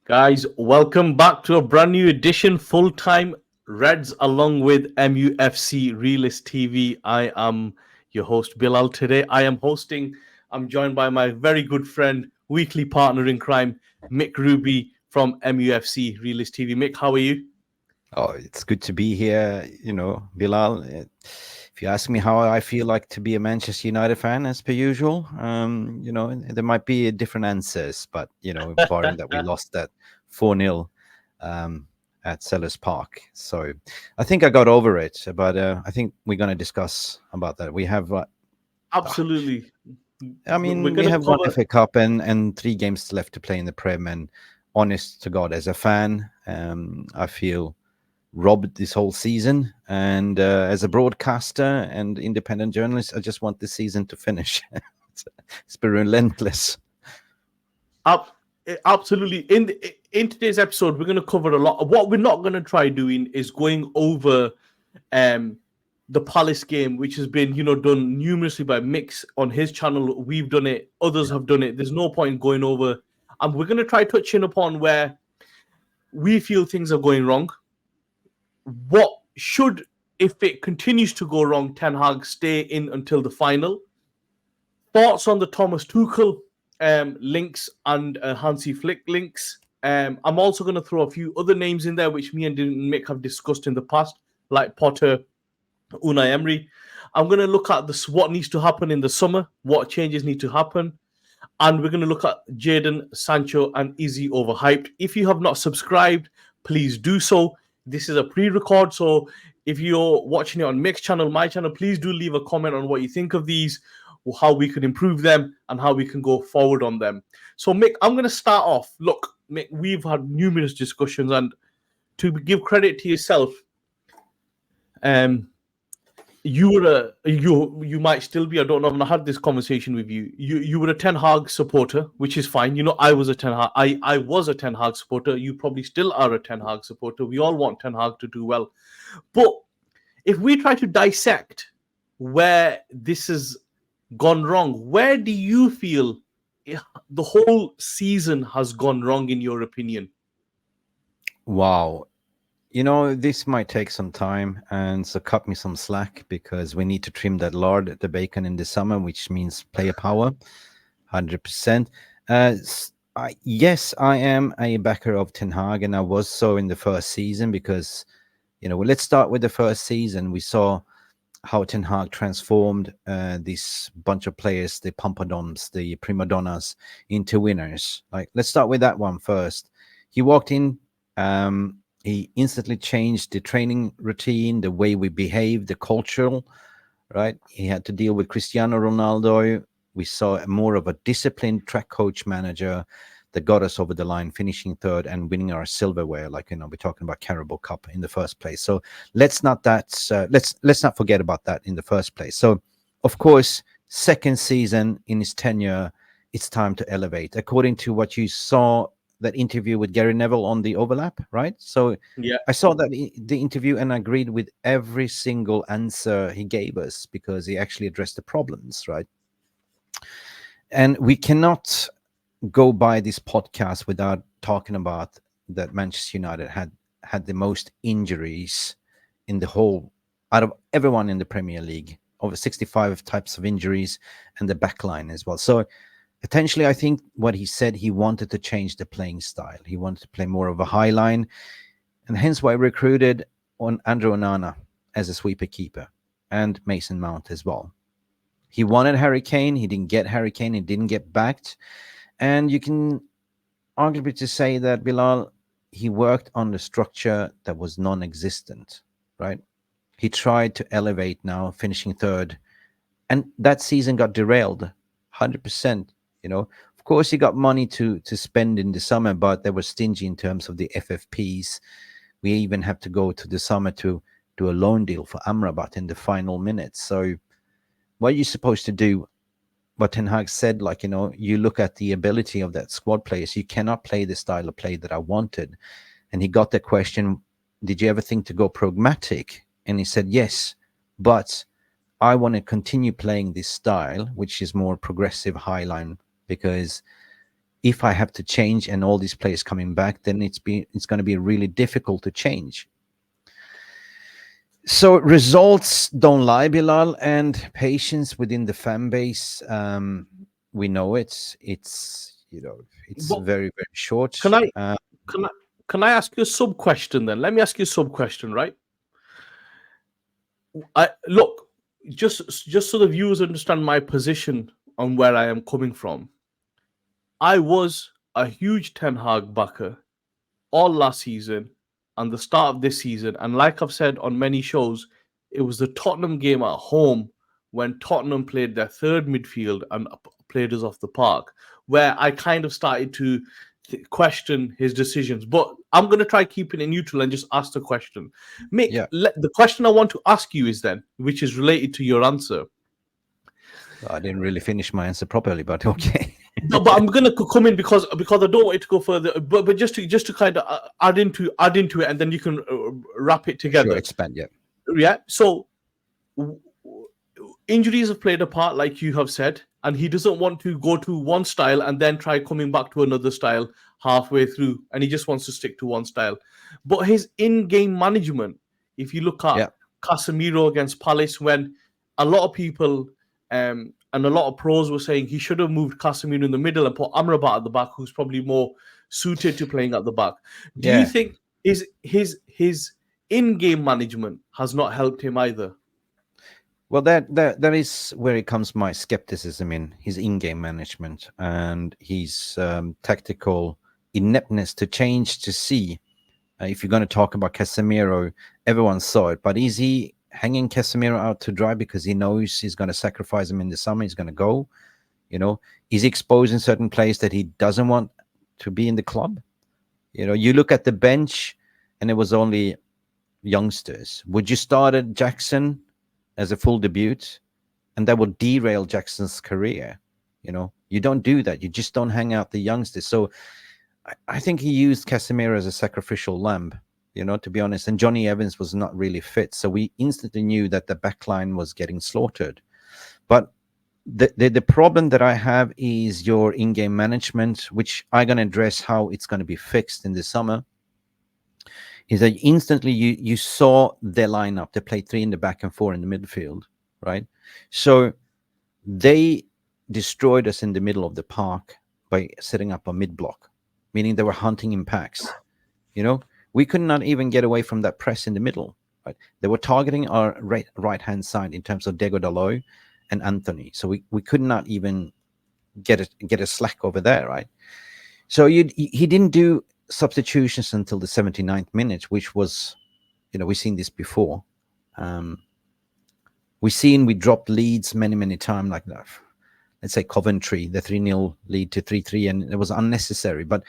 Guys, welcome back to a brand new edition, Fulltime Reds, along with MUFC Realist TV. I am your host, Bilal. Today, I'm joined by my very good friend, weekly partner in crime, Mick Ruby from MUFC Realist TV. Mick, how are you? Oh, it's good to be here, Bilal. If you ask me how I feel like to be a Manchester United fan, as per usual, there might be different answers, but barring that we lost that 4-0 um, at Sellers Park, so I think I got over it. But I think we're going to discuss about that. We have, Absolutely. I We're mean, we going to have one cover. FA Cup and 3 games left to play in the Prem, and honest to God, as a fan, I feel robbed this whole season. And as a broadcaster and independent journalist, I just want this season to finish. It's been relentless. Ab- Absolutely. In today's episode, we're going to cover a lot. What we're not going to try doing is going over um the Palace game, which has been done numerously by Mix on his channel. We've done it. Others Yeah. have done it. There's no point going over, and we're going to try touching upon where we feel things are going wrong. What should, if it continues to go wrong, Ten Hag stay in until the final? Thoughts on the Thomas Tuchel links and Hansi Flick links. I'm also going to throw a few other names in there, which me and Mick have discussed in the past, like Potter, Unai Emery. I'm going to look at what needs to happen in the summer, what changes need to happen, and we're going to look at Jadon Sancho and Izzy overhyped. If you have not subscribed, please do so. This is a pre-record, so if you're watching it on Mick's channel, my channel, please do leave a comment on what you think of these, how we can improve them, and how we can go forward on them. So, Mick, I'm going to start off. Look, Mick, we've had numerous discussions, and to give credit to yourself, um, you might still be. I don't know. I've not had this conversation with you. You were a Ten Hag supporter, which is fine. I was a Ten Hag. I was a Ten Hag supporter. You probably still are a Ten Hag supporter. We all want Ten Hag to do well, but if we try to dissect where this has gone wrong, where do you feel the whole season has gone wrong in your opinion? Wow. This might take some time, and so cut me some slack because we need to trim that lard, the bacon in the summer, which means player power, 100%. Yes, I am a backer of Ten Hag, and I was so in the first season because, well, let's start with the first season. We saw how Ten Hag transformed this bunch of players, the Pampadoms, the prima donnas, into winners. Like, let's start with that one first. He walked in, he instantly changed the training routine, the way we behave, the cultural, right? He had to deal with Cristiano Ronaldo. We saw more of a disciplined track coach manager that got us over the line, finishing third and winning our silverware. Like, we're talking about Carabao Cup in the first place. So let's not forget about that in the first place. So, of course, second season in his tenure, it's time to elevate. According to what you saw, that interview with Gary Neville on the overlap, right? So Yeah, I saw that the interview and agreed with every single answer he gave us because he actually addressed the problems, right? And we cannot go by this podcast without talking about that Manchester United had the most injuries in the whole, out of everyone in the Premier League, over 65 types of injuries, and the back line as well. So potentially, I think what he said, he wanted to change the playing style. He wanted to play more of a high line, and hence why I recruited on Andrew Onana as a sweeper keeper and Mason Mount as well. He wanted Harry Kane. He didn't get Harry Kane. He didn't get backed. And you can arguably to say that Bilal, he worked on the structure that was non-existent, right? He tried to elevate now, finishing third, and that season got derailed, 100%. Of course, he got money to spend in the summer, but they were stingy in terms of the FFPs. We even have to go to the summer to do a loan deal for Amrabat in the final minutes. So, what are you supposed to do? What Ten Hag said, like, you look at the ability of that squad players, you cannot play the style of play that I wanted. And he got the question, did you ever think to go pragmatic? And he said, yes, but I want to continue playing this style, which is more progressive high line, because if I have to change and all these players coming back, then it's going to be really difficult to change. So results don't lie, Bilal, and patience within the fan base. We know it's it's But very, very short. can I can I can I ask you a sub question then? Let me ask you a sub question, right? I look, just so the viewers understand my position on where I am coming from. I was a huge Ten Hag backer all last season and the start of this season. And like I've said on many shows, it was the Tottenham game at home when Tottenham played their third midfield and played us off the park, where I kind of started to question his decisions. But I'm going to try keeping it neutral and just ask the question. Mick, Yeah. the question I want to ask you is then, which is related to your answer. I didn't really finish my answer properly, but okay. No, but I'm gonna come in because I don't want it to go further. But just to kind of add into it, and then you can wrap it together. Sure, expand, yeah. Yeah. So injuries have played a part, like you have said, and he doesn't want to go to one style and then try coming back to another style halfway through, and he just wants to stick to one style. But his in-game management, if you look at Casemiro against Palace, when a lot of people and a lot of pros were saying he should have moved Casemiro in the middle and put Amrabat at the back, who's probably more suited to playing at the back. Do you think his in-game management has not helped him either? Well, that is where it comes my skepticism in his in-game management and his tactical ineptness to change to see. If you're going to talk about Casemiro, everyone saw it, but is he hanging Casemiro out to dry because he knows he's going to sacrifice him in the summer? He's going to go, is he exposing certain players that he doesn't want to be in the club? You look at the bench and it was only youngsters. Would you start at Jackson as a full debut, and that would derail Jackson's career? You don't do that. You just don't hang out the youngsters. So I think he used Casemiro as a sacrificial lamb, to be honest. And Johnny Evans was not really fit. So we instantly knew that the backline was getting slaughtered. But the problem that I have is your in-game management, which I'm going to address how it's going to be fixed in the summer, is that instantly you saw their lineup. They played 3 in the back and 4 in the midfield, right? So they destroyed us in the middle of the park by setting up a mid-block, meaning they were hunting in packs. We could not even get away from that press in the middle, right? They were targeting our right-hand side in terms of Diego Dalot and Anthony. So we could not even get a slack over there, right? So he didn't do substitutions until the 79th minute, which was, we've seen this before. We dropped leads many times, like that. Let's say Coventry, the 3-0 lead to 3-3, and it was unnecessary. But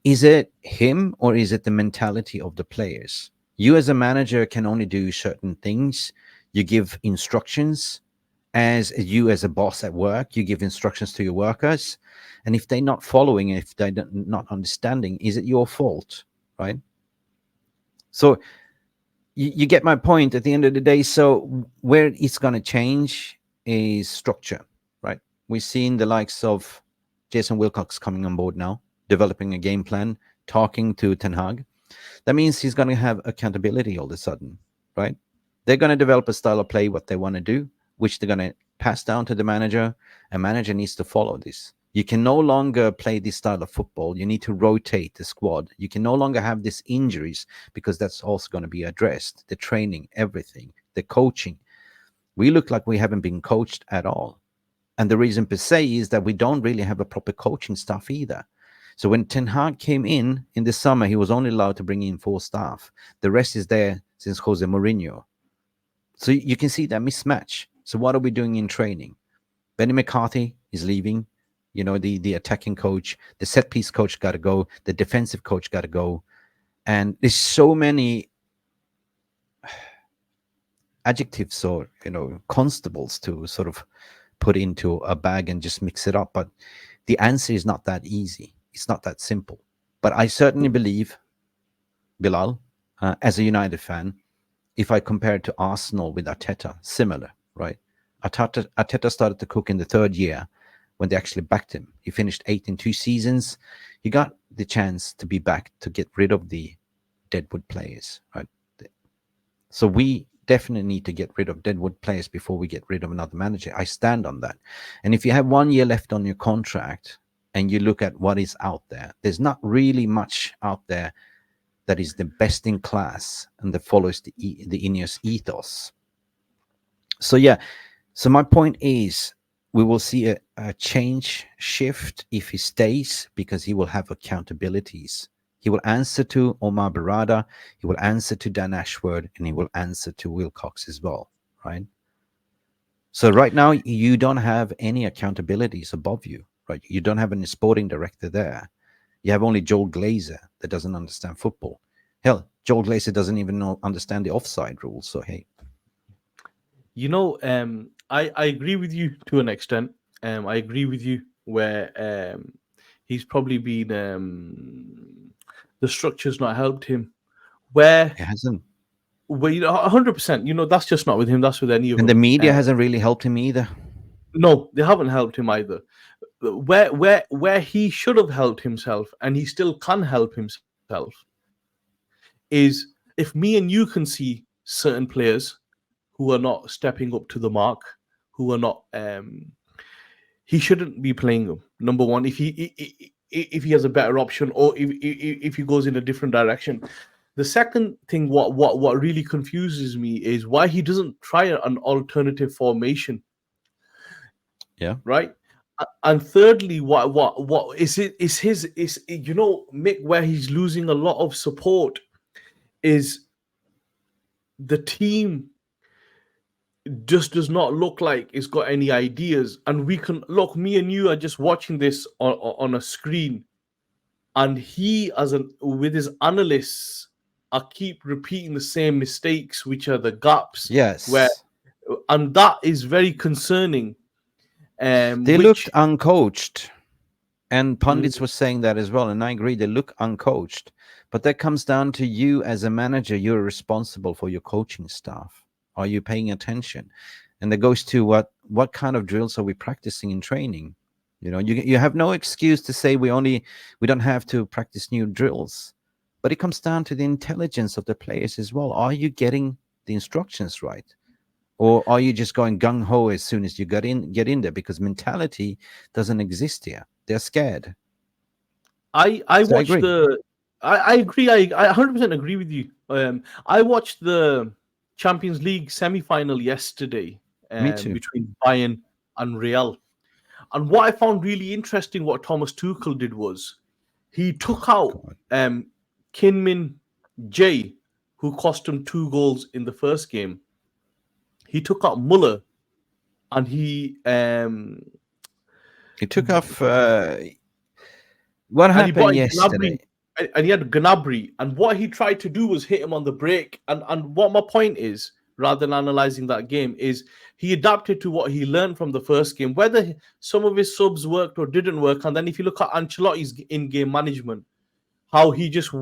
is it him or is it the mentality of the players? You as a manager can only do certain things. You give instructions. As you as a boss at work, you give instructions to your workers. And if they're not following, if they're not understanding, is it your fault, right? So you get my point at the end of the day. So where it's going to change is structure, right? We've seen the likes of Jason Wilcox coming on board now, developing a game plan, talking to Ten Hag. That means he's going to have accountability all of a sudden, right? They're going to develop a style of play, what they want to do, which they're going to pass down to the manager. A manager needs to follow this. You can no longer play this style of football. You need to rotate the squad. You can no longer have these injuries, because that's also going to be addressed. The training, everything, the coaching. We look like we haven't been coached at all. And the reason per se is that we don't really have a proper coaching staff either. So when Ten Hag came in the summer, he was only allowed to bring in 4 staff. The rest is there since Jose Mourinho. So you can see that mismatch. So what are we doing in training? Benny McCarthy is leaving. The attacking coach, the set piece coach got to go. The defensive coach got to go. And there's so many adjectives or, constables to sort of put into a bag and just mix it up. But the answer is not that easy. It's not that simple. But I certainly believe, Bilal, as a United fan, if I compare it to Arsenal with Arteta, similar, right? Arteta started to cook in the 3rd year when they actually backed him. He finished 8th in 2 seasons. He got the chance to be back to get rid of the deadwood players, right? So we definitely need to get rid of deadwood players before we get rid of another manager. I stand on that. And if you have 1 year left on your contract and you look at what is out there, there's not really much out there that is the best in class and that follows the INEOS ethos. So yeah, so my point is we will see a change shift if he stays, because he will have accountabilities. He will answer to Omar Barada, he will answer to Dan Ashworth, and he will answer to Wilcox as well, right? So right now, you don't have any accountabilities above you, right? You don't have any sporting director there. You have only Joel Glazer that doesn't understand football. Hell, Joel Glazer doesn't even understand the offside rules, so hey. You know, I agree with you to an extent. I agree with you where he's probably been the structure's not helped him. Where It hasn't. Well, 100%. You know, that's just not with him. That's with any of And them. the media hasn't really helped him either. No, they haven't helped him either. Where he should have helped himself, and he still can help himself, is if me and you can see certain players who are not stepping up to the mark, who are not, he shouldn't be playing them. Number one, if he has a better option, or if he goes in a different direction. The second thing, what really confuses me is why he doesn't try an alternative formation. Yeah. Right. And thirdly, what is it? Is you know, Mick, where he's losing a lot of support is the team just does not look like it's got any ideas. And we can look, me and you are just watching this on a screen, and he, with his analysts, I keep repeating the same mistakes, which are the gaps. Yes. And that is very concerning. They looked uncoached, and pundits were saying that as well, and I agree. They look uncoached, but that comes down to you as a manager. You're responsible for your coaching staff. Are you paying attention? And that goes to what kind of drills are we practicing in training? You know, you have no excuse to say we don't have to practice new drills, but it comes down to the intelligence of the players as well. Are you getting the instructions right? Or are you just going gung-ho as soon as you get in there? Because mentality doesn't exist here. They're scared. I watched I agree. I 100% agree with you. I watched the Champions League semi-final yesterday Me too. between Bayern and Real. And what I found really interesting, what Thomas Tuchel did was he took out Kinmin Jay, who cost him 2 goals in the first game. He took out Muller, and he took off. What happened yesterday? And he had Gnabry, and what he tried to do was hit him on the break. And what my point is, rather than analyzing that game, is he adapted to what he learned from the first game, whether some of his subs worked or didn't work. And then if you look at Ancelotti's in-game management, how he just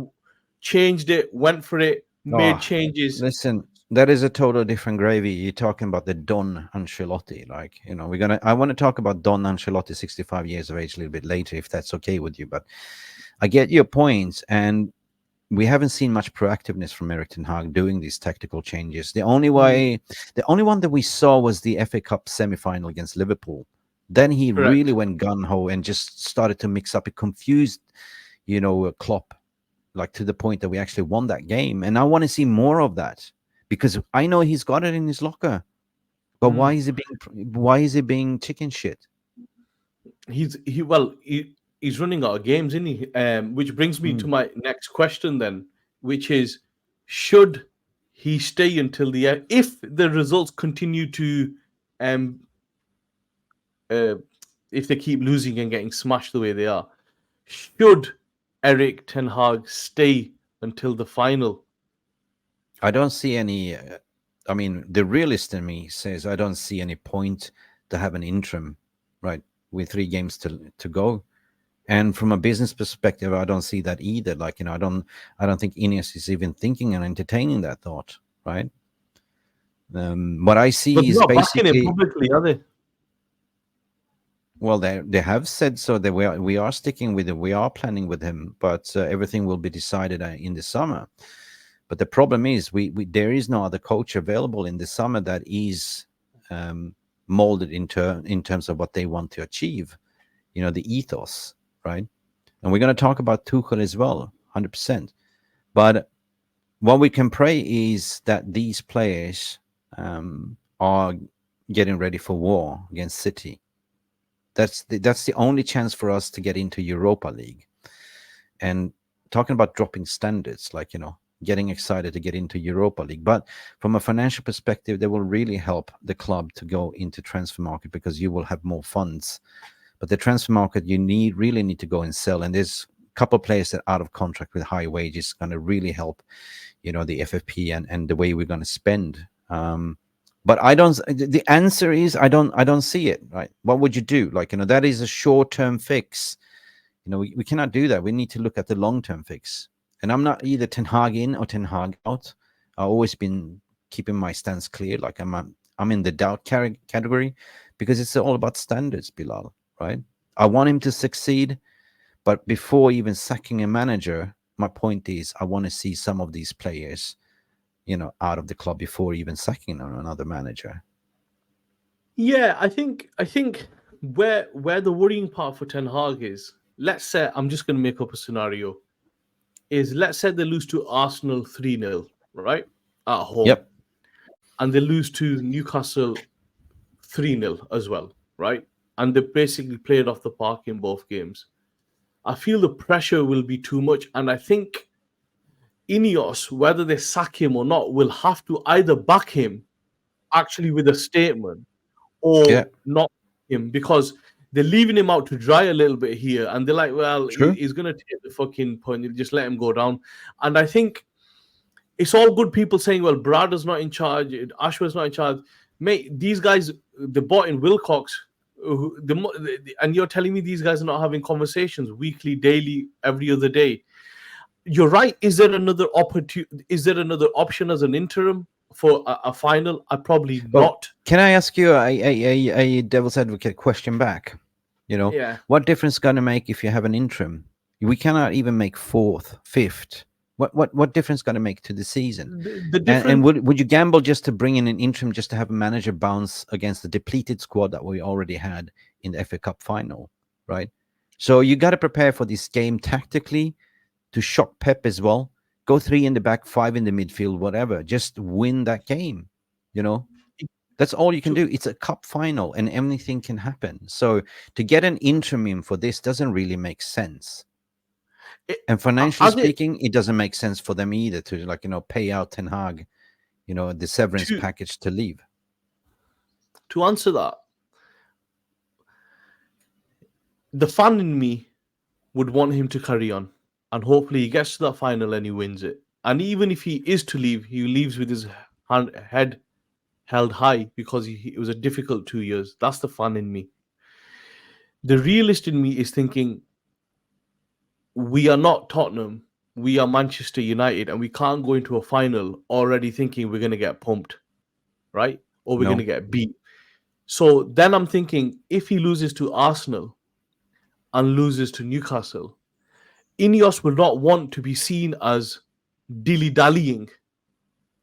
changed it, went for it, made changes. Listen, that is a total different gravy. You're talking about the Don Ancelotti. Like, you know, I want to talk about Don Ancelotti, 65 years of age, a little bit later, if that's okay with you. But I get your points, and we haven't seen much proactiveness from Erik Ten Hag doing these tactical changes. The only one that we saw was the FA Cup semi-final against Liverpool. Then he really went gun-ho and just started to mix up. It confused, you know, Klopp, like to the point that we actually won that game. And I want to see more of that, because I know he's got it in his locker. But why is he being chicken shit? He's running out of games, isn't he? Which brings me to my next question then, which is, should he stay until the end? If the results continue to, if they keep losing and getting smashed the way they are, should Erik Ten Hag stay until the final? I don't see any. I mean, the realist in me says I don't see any point to have an interim, right, with 3 games to go. And from a business perspective, I don't see that either. Like, you know, I don't think INEOS is even thinking and entertaining that thought, right? What I see is basically publicly, are they? Well, they have said so that we are sticking with him. We are planning with him, but everything will be decided in the summer. But the problem is, we there is no other coach available in the summer that is molded in terms of what they want to achieve. You know, the ethos, right? And we're going to talk about Tuchel as well, 100%. But what we can pray is that these players are getting ready for war against City. That's the only chance for us to get into Europa League. And talking about dropping standards, like, getting excited to get into Europa League. But from a financial perspective, that will really help the club to go into transfer market, because you will have more funds. But the transfer market, you really need to go and sell. And there's a couple of players that are out of contract with high wages, going to really help, the FFP and the way we're going to spend. But I don't. The answer is I don't see it. Right? What would you do? Like, that is a short-term fix. We cannot do that. We need to look at the long-term fix. And I'm not either Ten Hag in or Ten Hag out. I've always been keeping my stance clear. Like, I'm in the doubt category, because it's all about standards, Bilal. Right? I want him to succeed, but before even sacking a manager, my point is I want to see some of these players, out of the club before even sacking another manager. Yeah, I think where the worrying part for Ten Hag is, let's say, I'm just going to make up a scenario, is let's say they lose to Arsenal 3-0, right? At home. Yep. And they lose to Newcastle 3-0 as well, right? And they basically played off the park in both games. I feel the pressure will be too much. And I think INEOS, whether they sack him or not, will have to either back him actually with a statement Yeah. or not him, because they're leaving him out to dry a little bit here. And they're like, well, True. he's going to take the fucking point. You just let him go down. And I think it's all good people saying, well, Brada's not in charge, Ashworth's not in charge. Mate, these guys, they bought in Wilcox. And you're telling me these guys are not having conversations weekly, daily, every other day. You're right. Is there another opportunity? Is there another option as an interim for a final? Probably not. Can I ask you a devil's advocate question back? Yeah. What difference going to make if you have an interim? We cannot even make fourth, fifth. What difference going to make to the season? The difference. And would you gamble just to bring in an interim, just to have a manager bounce against the depleted squad that we already had in the FA Cup final, right? So you got to prepare for this game tactically, to shock Pep as well. Go 3 in the back, 5 in the midfield, whatever. Just win that game. That's all you can do. It's a cup final, and anything can happen. So to get an interim in for this doesn't really make sense. And financially speaking, it doesn't make sense for them either to pay out Ten Hag, the severance package to leave. To answer that, the fan in me would want him to carry on, and hopefully he gets to that final and he wins it. And even if he is to leave, he leaves with his head held high, because it was a difficult 2 years. That's the fan in me. The realist in me is thinking, we are not Tottenham, we are Manchester United, and we can't go into a final already thinking we're going to get pumped, right? Or we're going to get beat. So then I'm thinking, if he loses to Arsenal and loses to Newcastle, INEOS will not want to be seen as dilly-dallying.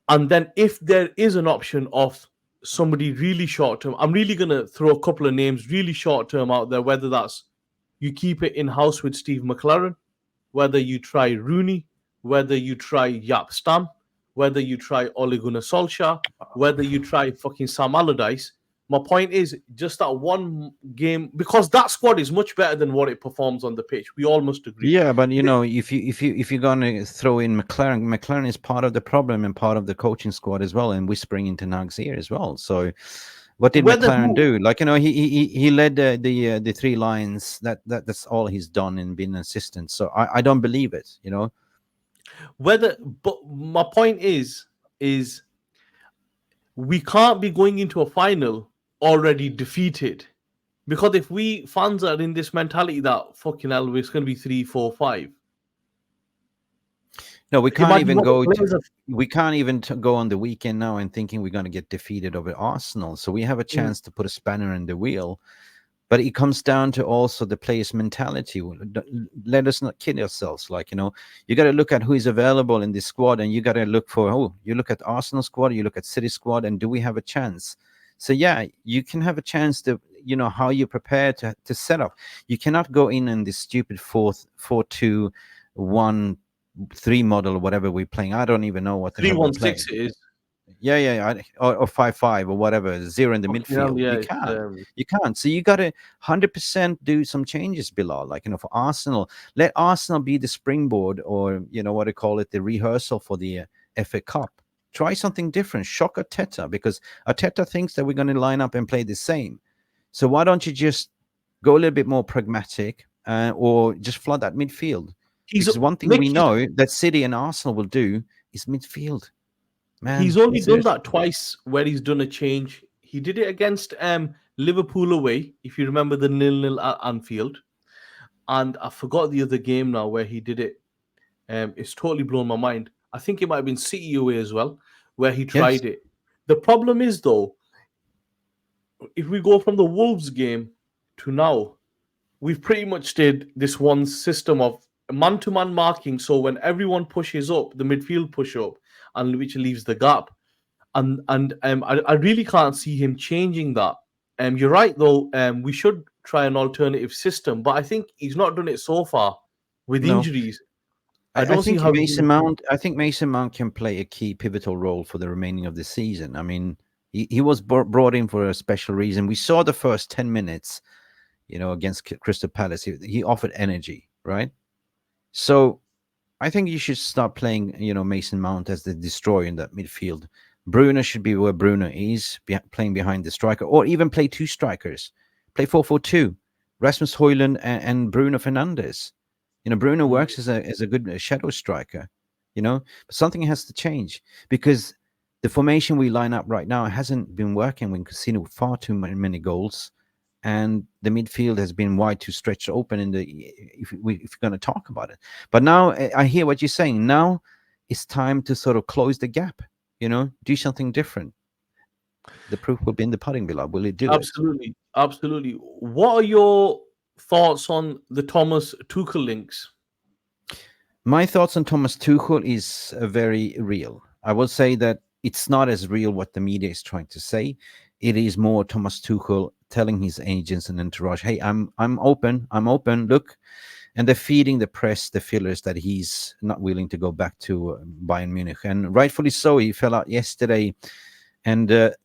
And then if there is an option of somebody really short-term, I'm really going to throw a couple of names really short-term out there, whether that's you keep it in-house with Steve McLaren, whether you try Rooney, whether you try Jaap Stam, whether you try Ole Gunnar Solskjaer, whether you try fucking Sam Allardyce. My point is just that one game, because that squad is much better than what it performs on the pitch. We all must agree. Yeah, but if you're gonna throw in McLaren is part of the problem and part of the coaching squad as well, and whispering into Nag's ear as well. So, what did McLaren do? He led the 3 lines. That's all he's done and been an assistant. So I don't believe it. But my point is we can't be going into a final already defeated, because if we fans are in this mentality that fucking hell, it's going to be 3, 4, 5. No, we can't even go. We can't even go on the weekend now and thinking we're going to get defeated over Arsenal. So we have a chance to put a spanner in the wheel. But it comes down to also the players' mentality. Let us not kid ourselves. Like, you got to look at who is available in this squad, and you got to look for, you look at Arsenal squad, you look at City squad, and do we have a chance? So yeah, you can have a chance to, how you prepare to set up. You cannot go in this stupid 4-2-1-3 model or whatever we're playing. I don't even know what the Three hell we're one playing. six it is. Yeah. Or 5-5 or whatever, zero in the Fucking hell, midfield. yeah, You it's, can't. You can't. So you got to 100% do some changes, Bilal. Like, for Arsenal, let Arsenal be the springboard, or, what they call it, the rehearsal for the FA Cup. Try something different. Shock Arteta, because Arteta thinks that we're going to line up and play the same. So why don't you just go a little bit more pragmatic, or just flood that midfield? he's Because one thing Mick, we know that City and Arsenal will do is midfield. he's Man, only done seriously. that twice where he's done a change. He did it against Liverpool away, if you remember the 0-0 at Anfield, and I forgot the other game now where he did it. It's totally blown my mind. I think it might have been City away as well, where he Yes. tried it. The problem is though, if we go from the Wolves game to now, we've pretty much did this one system of man-to-man marking. So when everyone pushes up, the midfield push up, and which leaves the gap. I really can't see him changing that. You're right though. We should try an alternative system, but I think he's not done it so far with No. injuries. I I don't see think how he's Mason going to. Mount. I think Mason Mount can play a key pivotal role for the remaining of the season. I mean, he was brought in for a special reason. We saw the first 10 minutes, against Crystal Palace. He offered energy, right? So I think you should start playing, Mason Mount as the destroyer in that midfield. Bruno should be where Bruno is, playing behind the striker, or even play two strikers. Play 4-4-2. Rasmus Hojlund and Bruno Fernandes. Bruno Mm. works as a good shadow striker, but something has to change, because the formation we line up right now hasn't been working. We've seen far too many goals, and the midfield has been wide too stretched open if we're going to talk about it. But now I hear what you're saying. Now it's time to sort of close the gap, do something different. The proof will be in the pudding, Bilal. Will he do it? Absolutely, absolutely. What are your thoughts on the Thomas Tuchel links? My thoughts on Thomas Tuchel is very real. I will say that it's not as real what the media is trying to say. It is more Thomas Tuchel telling his agents and entourage, "Hey, I'm open. I'm open. Look," and they're feeding the press the fillers that he's not willing to go back to Bayern Munich, and rightfully so. He fell out yesterday, and it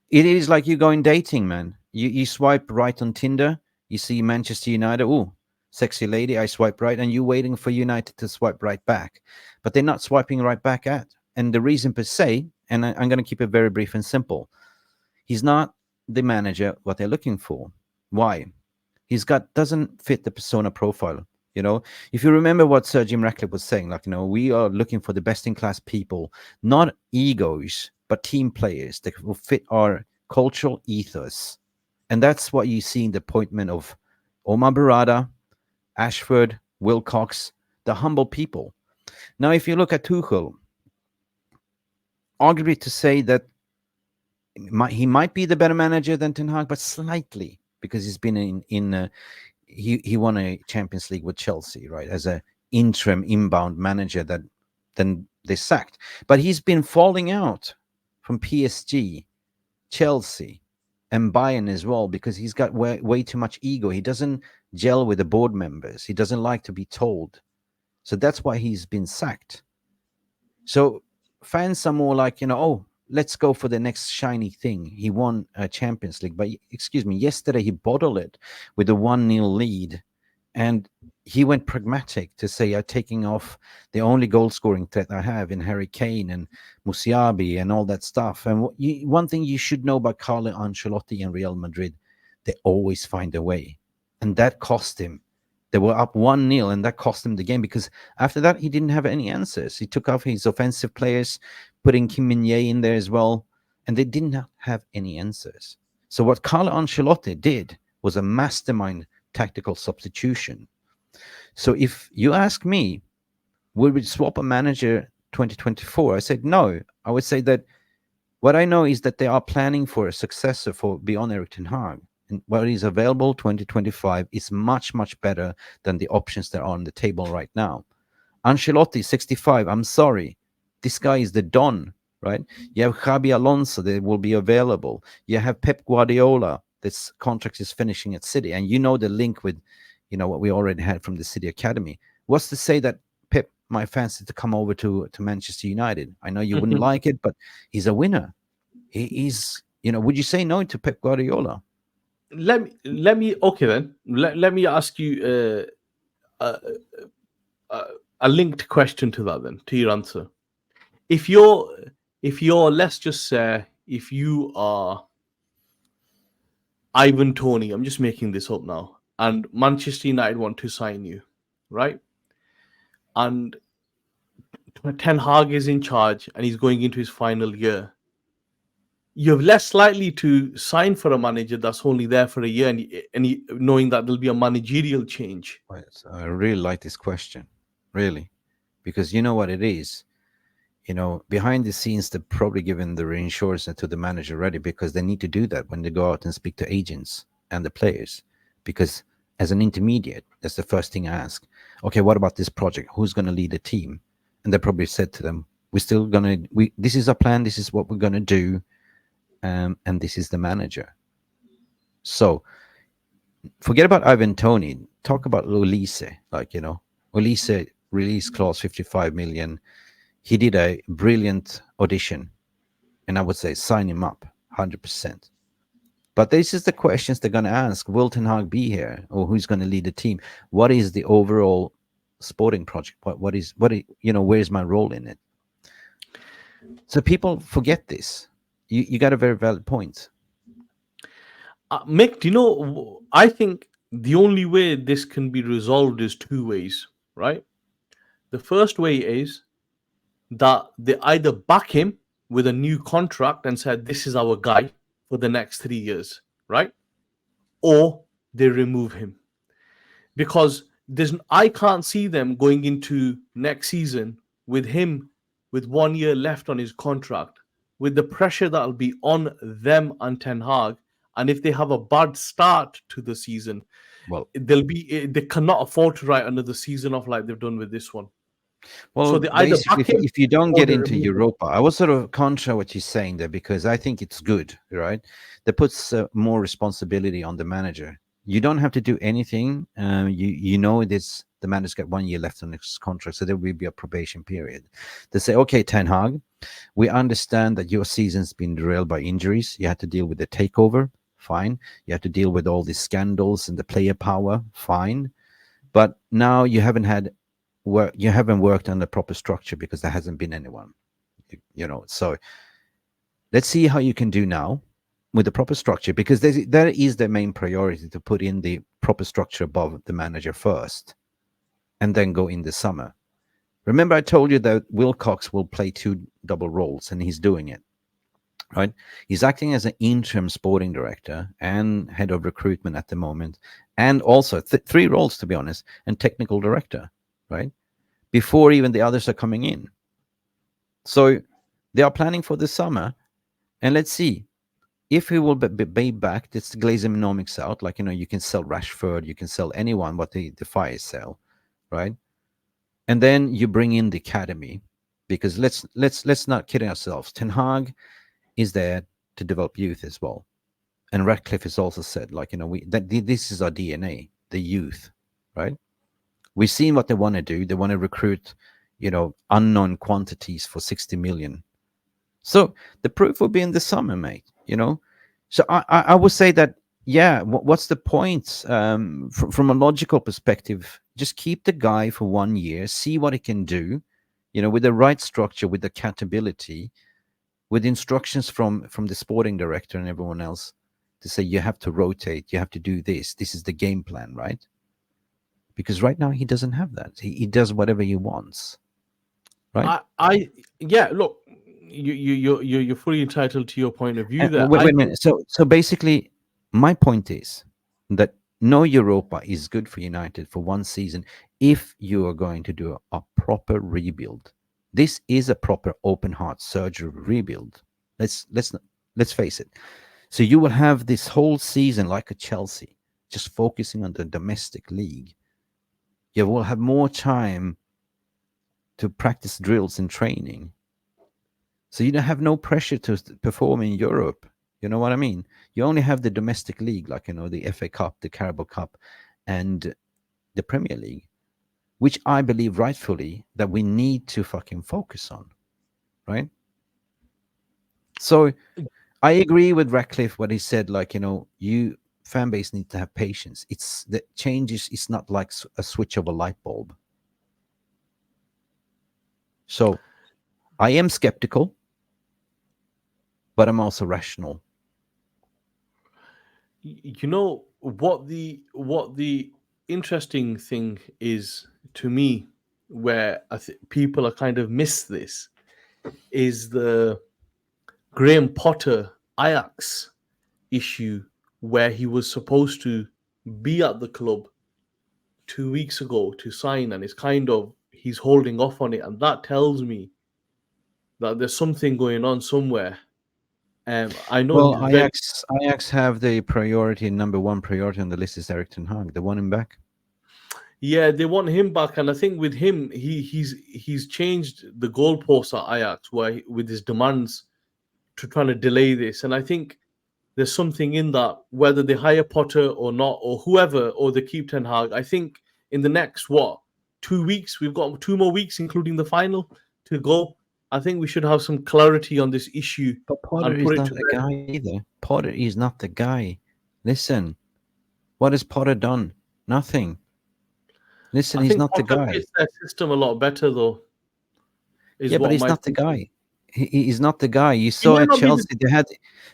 is like you going dating, man. You swipe right on Tinder, you see Manchester United. Oh, sexy lady, I swipe right, and you waiting for United to swipe right back, but they're not swiping right back at. And the reason per se, and I'm going to keep it very brief and simple, he's not the manager what they're looking for. Why? He's got doesn't fit the persona profile. If you remember what Sir Jim Ratcliffe was saying, like, we are looking for the best in class people, not egos, but team players that will fit our cultural ethos. And that's what you see in the appointment of Omar Barada, Ashford, Wilcox, the humble people. Now, if you look at Tuchel, arguably to say that he might be the better manager than Ten Hag, but slightly, because he's been he won a Champions League with Chelsea, right, as a interim inbound manager that then they sacked. But he's been falling out from PSG, Chelsea, and Bayern as well, because he's got way too much ego. He doesn't gel with the board members. He doesn't like to be told. So that's why he's been sacked. So fans are more like, oh, let's go for the next shiny thing. He won a Champions League, but excuse me, yesterday he bottled it with a 1-0 lead. And he went pragmatic to say, I'm taking off the only goal scoring threat I have in Harry Kane and Musiabi and all that stuff. And one thing you should know about Carlo Ancelotti and Real Madrid, they always find a way. And that cost him. They were up 1-0, and that cost him the game, because after that, he didn't have any answers. He took off his offensive players, putting Kim Min-jae in there as well, and they did not have any answers. So what Carlo Ancelotti did was a mastermind tactical substitution. So if you ask me, would we swap a manager 2024? I said no. I would say that what I know is that they are planning for a successor for beyond Erik Ten Hag, what is available 2025 is much, much better than the options that are on the table right now. Ancelotti, 65. I'm sorry. This guy is the Don, right? You have Xabi Alonso that will be available. You have Pep Guardiola. This contract is finishing at City. And you know the link with, what we already had from the City Academy. What's to say that Pep might fancy to come over to Manchester United? I know you wouldn't like it, but he's a winner. He is, would you say no to Pep Guardiola? Let me okay then. Let me ask you uh, a linked question to that then, to your answer. If you're let's just say if you are Ivan Toney, I'm just making this up now, and Manchester United want to sign you, right? And Ten Hag is in charge and he's going into his final year. You're less likely to sign for a manager that's only there for a year and knowing that there'll be a managerial change. Right. So I really like this question, really, because you know what it is. Behind the scenes, they're probably giving the reinsurance to the manager already because they need to do that when they go out and speak to agents and the players. Because as an intermediate, that's the first thing I ask. Okay, what about this project? Who's going to lead the team? And they probably said to them, this is our plan. This is what we're going to do. And this is the manager. So forget about Ivan Toney. Talk about Ulisse. Ulisse release clause 55 million. He did a brilliant audition, and I would say sign him up 100%. But this is the questions they're going to ask. Will Ten Hag be here, or who's going to lead the team? What is the overall sporting project? Where's my role in it? So people forget this. You got a very valid point. Mick, do you know, I think the only way this can be resolved is two ways, right? The first way is that they either back him with a new contract and said, this is our guy for the next 3 years, right? Or they remove him. Because I can't see them going into next season with him with 1 year left on his contract, with the pressure that'll be on them and Ten Hag. And if they have a bad start to the season, Well, they cannot afford to write another season off like they've done with this one. Well, so they either basically, back him if you don't or get they into remove him. Europa, I was sort of contra what you're saying there because I think it's good, right? That puts more responsibility on the manager. You don't have to do anything. The manager's got 1 year left on his contract, so there will be a probation period. They say, okay, Ten Hag, we understand that your season's been derailed by injuries. You had to deal with the takeover, fine. You had to deal with all these scandals and the player power, fine. But now you haven't worked on the proper structure because there hasn't been anyone, so let's see how you can do now with the proper structure, because that is the main priority, to put in the proper structure above the manager first and then go in the summer. Remember I told you that Wilcox will play 2 double roles, and he's doing it, right? He's acting as an interim sporting director and head of recruitment at the moment, and also 3 roles, to be honest, and technical director, right? Before even the others are coming in. So they are planning for the summer, and let's see if he will be back. That's the Glazemonomics out. You can sell Rashford, you can sell anyone what the fire sell, right? And then you bring in the academy, because let's not kid ourselves. Ten Hag is there to develop youth as well, and Ratcliffe has also said, this is our DNA, the youth, right? We've seen what they want to do. They want to recruit, unknown quantities for 60 million. So the proof will be in the summer, mate. So I would say that, yeah. What's the point? From a logical perspective, just keep the guy for 1 year, see what he can do, with the right structure, with accountability, with instructions from the sporting director and everyone else to say you have to rotate, you have to do this. This is the game plan, right? Because right now he doesn't have that. He does whatever he wants, right? Yeah. Look, you're fully entitled to your point of view there. Wait a minute. So basically, my point is that no Europa is good for United for 1 season if you are going to do a proper rebuild. This is a proper open heart surgery rebuild. Let's face it. So you will have this whole season like a Chelsea, just focusing on the domestic league. You will have more time to practice drills and training. So you don't have no pressure to perform in Europe. You know what I mean? You only have the domestic league, like, the FA Cup, the Carabao Cup, and the Premier League, which I believe rightfully that we need to fucking focus on, right? So I agree with Ratcliffe what he said, like, you fan base need to have patience. It's the changes. It's not like a switch of a light bulb. So I am skeptical, but I'm also rational. You know what the interesting thing is to me, where people are kind of miss this, is the Graham Potter Ajax issue, where he was supposed to be at the club 2 weeks ago to sign, and it's kind of he's holding off on it, and that tells me that there's something going on somewhere. I know Well, he's very Ajax have the priority, number one priority on the list is Eric Ten Hag. They want him back. yeah, they want him back, and I think with him, he's changed the goalposts at Ajax, where with his demands to trying to delay this, and I think there's something in that, whether they hire Potter or not, or whoever, or they keep Ten Hag. I think in the next 2 weeks, we've got 2 more weeks, including the final, to go. I think we should have some clarity on this issue But Potter and is put it not to the bed. guy either. Potter is not the guy. Listen, what has Potter done? Nothing. Listen, I he's think not the Potter guy. fits their system a lot better, though. Is Yeah, but what he's my not the thinking. guy. He's not the guy. You He saw might at not be the Chelsea, they had.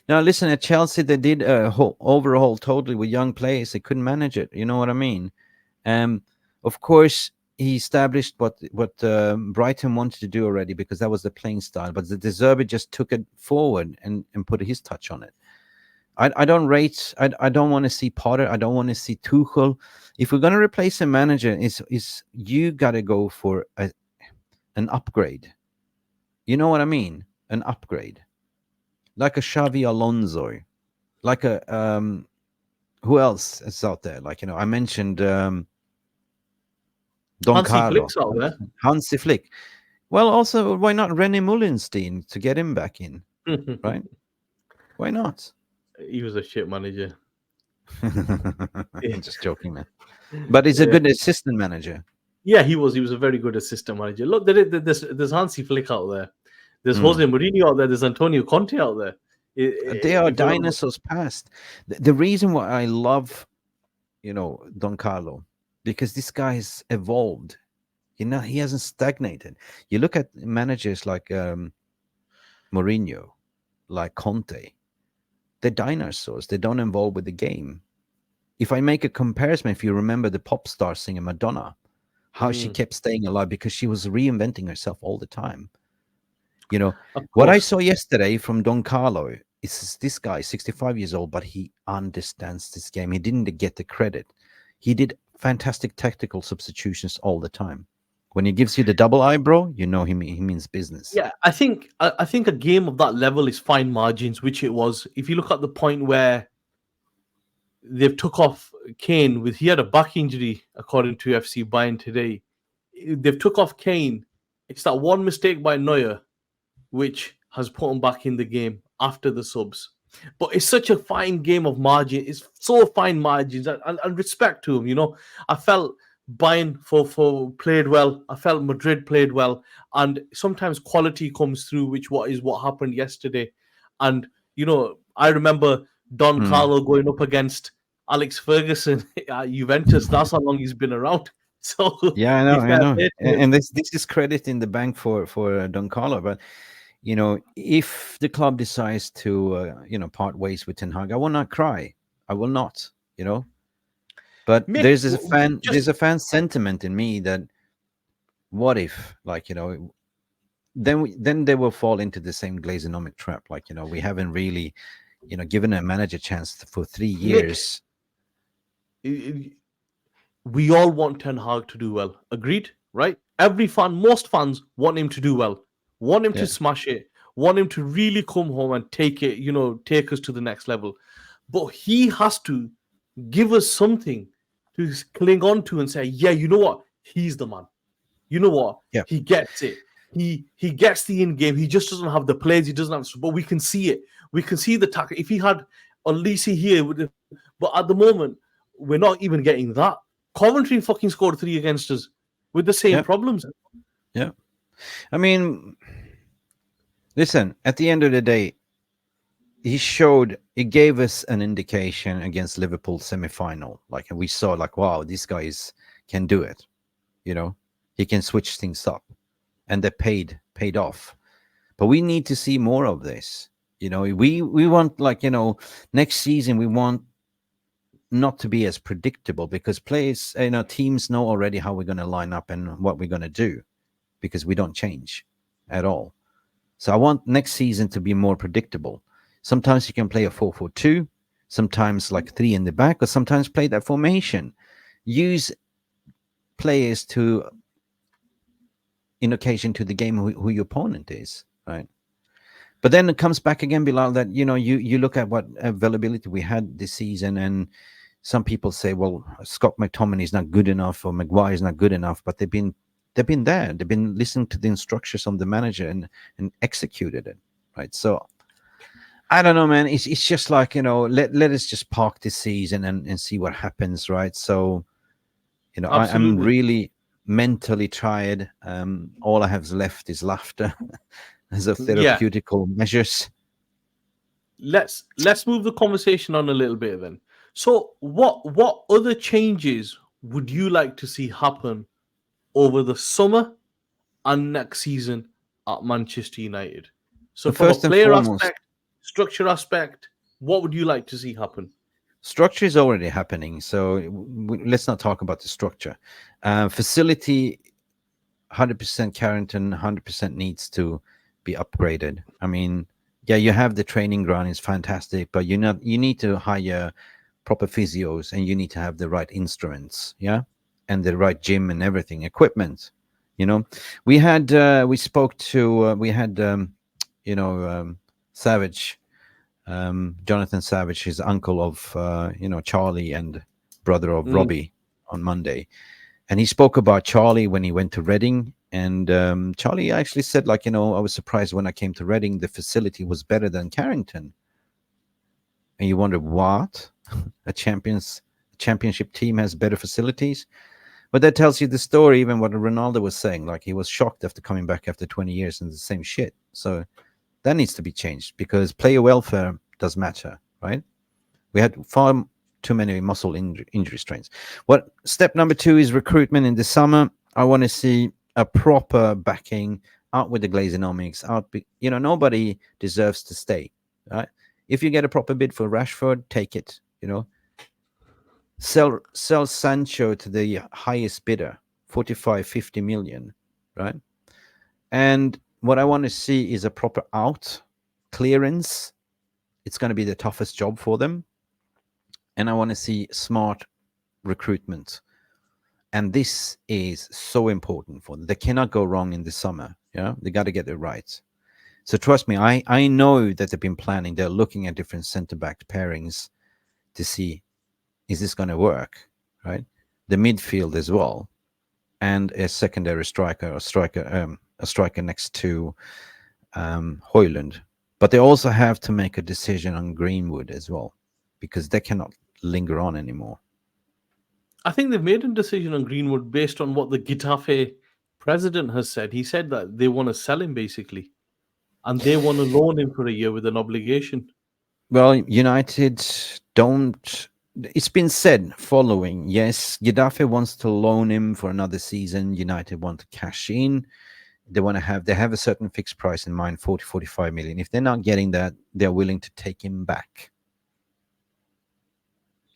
Now, listen, at Chelsea, they did a whole overhaul totally with young players. They couldn't manage it. You know what I mean? Um, of course, he established what Brighton wanted to do already because that was the playing style. But the De Zerbi just took it forward and put his touch on it. I don't rate. I don't want to see Potter. I don't want to see Tuchel. If we're gonna replace a manager, is you got to go for an upgrade. You know what I mean? An upgrade, like a Xavi Alonso, like a who else is out there? Like, I mentioned Don Hansi Carlo, Flick's out there. Hansi Flick. Well, also why not René Mullenstein to get him back in, right? Why not? He was a shit manager. Yeah. I'm just joking, man. But he's a Yeah. good assistant manager. Yeah, he was. He was a very good assistant manager. Look, there's Hansi Flick out there. There's Mm. Jose Mourinho out there. There's Antonio Conte out there. They are If we're not, dinosaurs past. The reason why I love, Don Carlo, because this guy has evolved. He hasn't stagnated. You look at managers like Mourinho, like Conte, they're dinosaurs. They don't evolve with the game. If I make a comparison, if you remember the pop star singer Madonna, how she kept staying alive because she was reinventing herself all the time. of What I course. saw yesterday from Don Carlo is this guy, 65 years old, but he understands this game. He didn't get the credit. He did fantastic tactical substitutions all the time. When he gives you the double eyebrow, he means business. Yeah, I think a game of that level is fine margins, which it was. If you look at the point where they've took off Kane he had a back injury according to FC Bayern today. They've took off Kane. It's that one mistake by Neuer which has put him back in the game after the subs. But it's such a fine game of margin. It's so fine margins and respect to him. I felt Bayern for played well. I felt Madrid played well, and sometimes quality comes through, which what happened yesterday. And I remember Don Mm. Carlo going up against Alex Ferguson at Juventus. That's how long he's been around. So Yeah, I be know, I fair know. play to him. And this is credit in the bank for Don Carlo. But if the club decides to part ways with Ten Hag, I will not cry. I will not. But Mick, there's just a fan sentiment in me that what if, like, then they will fall into the same Glazonomic trap. Like, we haven't really, given a manager chance for 3 Mick, years. we all want Ten Hag to do well. Agreed, right? Most fans want him to do well, want him to Yeah. smash it, want him to really come home and take it, take us to the next level. But he has to give us something to cling on to and say, yeah, you know what? He's the man. You know what? Yeah. He gets it. He gets the in game. He just doesn't have the plays. He doesn't have, but we can see it. We can see the tackle. If he had Olisi here, but at the moment we're not even getting that. Coventry fucking scored 3 against us with the same problems. Yeah. I mean, listen, at the end of the day, he gave us an indication against Liverpool semi-final. Like, and we saw like, wow, these guys can do it. He can switch things up, and they paid off. But we need to see more of this. We want, like, next season we want not to be as predictable, because players, teams know already how we're going to line up and what we're going to do, because we don't change at all. So I want next season to be more predictable. Sometimes you can play a 4-4-2, sometimes like 3 in the back, or sometimes play that formation. Use players in occasion to the game who your opponent is, right? But then it comes back again, Bilal, that you look at what availability we had this season, and some people say, well, Scott McTominay is not good enough, or Maguire is not good enough, but they've been there. They've been listening to the instructions of the manager and executed it, right? So I don't know, man. It's just like, let us just park this season and see what happens, right? So, I'm really mentally tired. All I have left is laughter as a therapeutical measures. Let's move the conversation on a little bit then. So what other changes would you like to see happen over the summer and next season at Manchester United? So from a First and player foremost, aspect, structure aspect, what would you like to see happen? Structure is already happening, so let's not talk about the structure. Facility, 100% Carrington, 100% needs to be upgraded. I mean, yeah, you have the training ground, it's fantastic, but you need to hire proper physios, and you need to have the right instruments, yeah, and the right gym and everything, equipment. We had Savage, Jonathan Savage, his uncle of Charlie and brother of Robbie, on Monday, and he spoke about Charlie when he went to Reading. And Charlie actually said, like, I was surprised when I came to Reading, the facility was better than Carrington. And you wonder, what? A championship team has better facilities? But that tells you the story, even what Ronaldo was saying. Like, he was shocked after coming back after 20 years and the same shit. So that needs to be changed, because player welfare does matter, right? We had far too many muscle injury strains. Step number 2 is recruitment in the summer. I want to see a proper backing, out with the Glazonomics. Nobody deserves to stay, right? If you get a proper bid for Rashford, take it. Sell Sancho to the highest bidder, 45-50 million, right? And what I want to see is a proper out clearance. It's going to be the toughest job for them. And I want to see smart recruitment. And this is so important for them. They cannot go wrong in the summer. They got to get it right. So trust me, I know that they've been planning. They're looking at different center-back pairings to see, is this going to work, right? The midfield as well, and a secondary striker, a striker next to Hojlund. But they also have to make a decision on Greenwood as well, because they cannot linger on anymore. I think they've made a decision on Greenwood based on what the Getafe president has said. He said that they want to sell him, basically, and they want to loan him for a year with an obligation. Well, United don't. It's been said following, yes, Getafe wants to loan him for another season. United want to cash in. They have a certain fixed price in mind, 40-45 million. If they're not getting that, they're willing to take him back.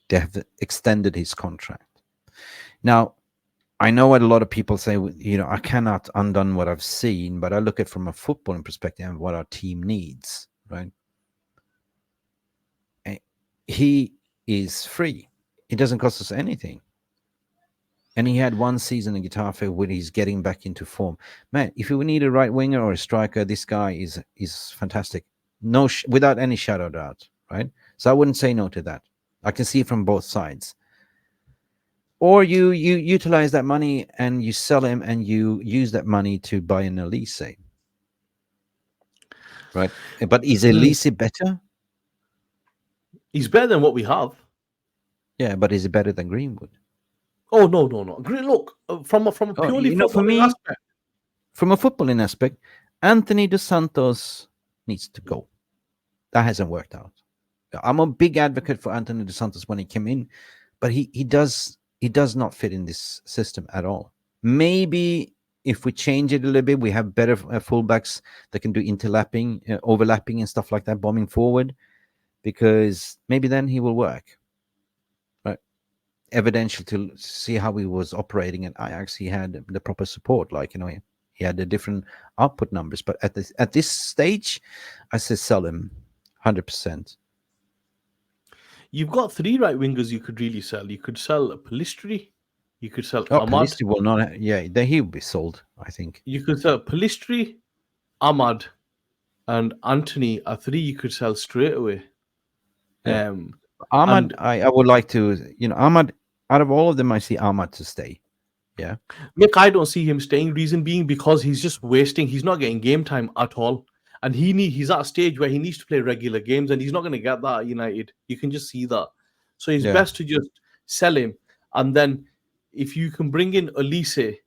They have extended his contract. Now, I know what a lot of people say, I cannot undone what I've seen, but I look at it from a footballing perspective and what our team needs, right? He is free. It doesn't cost us anything. And he had one season in Getafe when he's getting back into form. Man, if you need a right winger or a striker, this guy is fantastic. No, without any shadow of doubt, right? So I wouldn't say no to that. I can see it from both sides. Or you utilize that money and you sell him and you use that money to buy an Elise, right? But is Mm. Elise better? He's better than what we have. Yeah, but is it better than Greenwood? Oh no, no, no. Great. Look, from a Oh, purely for footballing me, aspect, from a footballing aspect, Anthony Dos Santos needs to go. That hasn't worked out. I'm a big advocate for Anthony Dos Santos when he came in, but he does not fit in this system at all. Maybe if we change it a little bit, we have better fullbacks that can do interlapping, overlapping, and stuff like that, bombing forward, because maybe then he will work. Right? Evidential to see how he was operating at Ajax, he had the proper support. Like he had the different output numbers, but at this stage, I say sell him 100%. you've got three right wingers you could really sell. You could sell Palistri, you could sell Oh, Ahmad, Pelisti will not. Yeah, then he will be sold, I think. you could sell Palistri, Ahmad, and Anthony are three you could sell straight away. Yeah. Um, Ahmad, and I would like to, Ahmad, out of all of them, I see Ahmad to stay. Yeah. Mick, I don't see him staying. Reason being because he's just wasting. He's not getting game time at all, and he's at a stage where he needs to play regular games, and he's not going to get that at United. You can just see that. So it's Yeah. best to just sell him, and then if you can bring in Elise.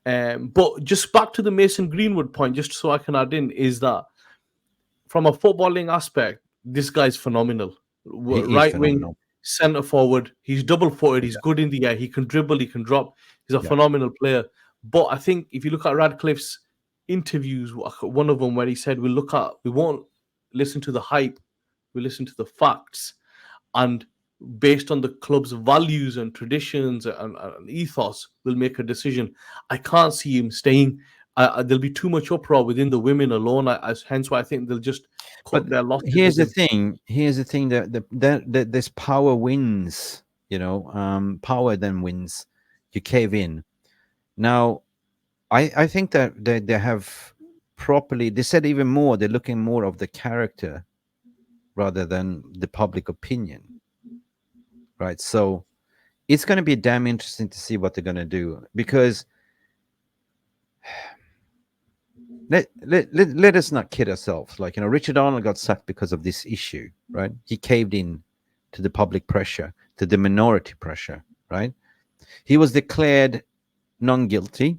But just back to the Mason Greenwood point, just so I can add in, is that from a footballing aspect, this guy's phenomenal. He is Right wing, phenomenal. centre forward. He's double footed. He's Yeah. good in the air. He can dribble. He can drop. He's a Yeah. phenomenal player. But I think if you look at Radcliffe's interviews, one of them where he said, we won't listen to the hype. We listen to the facts. And based on the club's values and traditions and ethos, we'll make a decision. I can't see him staying. There'll be too much uproar within the women alone. Hence why I think they'll just But cut their losses here's with the him. thing. Here's the thing that this power wins. Power then wins. You cave in. Now, I think that they have properly. They said even more. They're looking more of the character rather than the public opinion, right? So it's going to be damn interesting to see what they're going to do, because let us not kid ourselves. Like, Richard Arnold got sacked because of this issue, right? He caved in to the public pressure, to the minority pressure, right? He was declared non-guilty.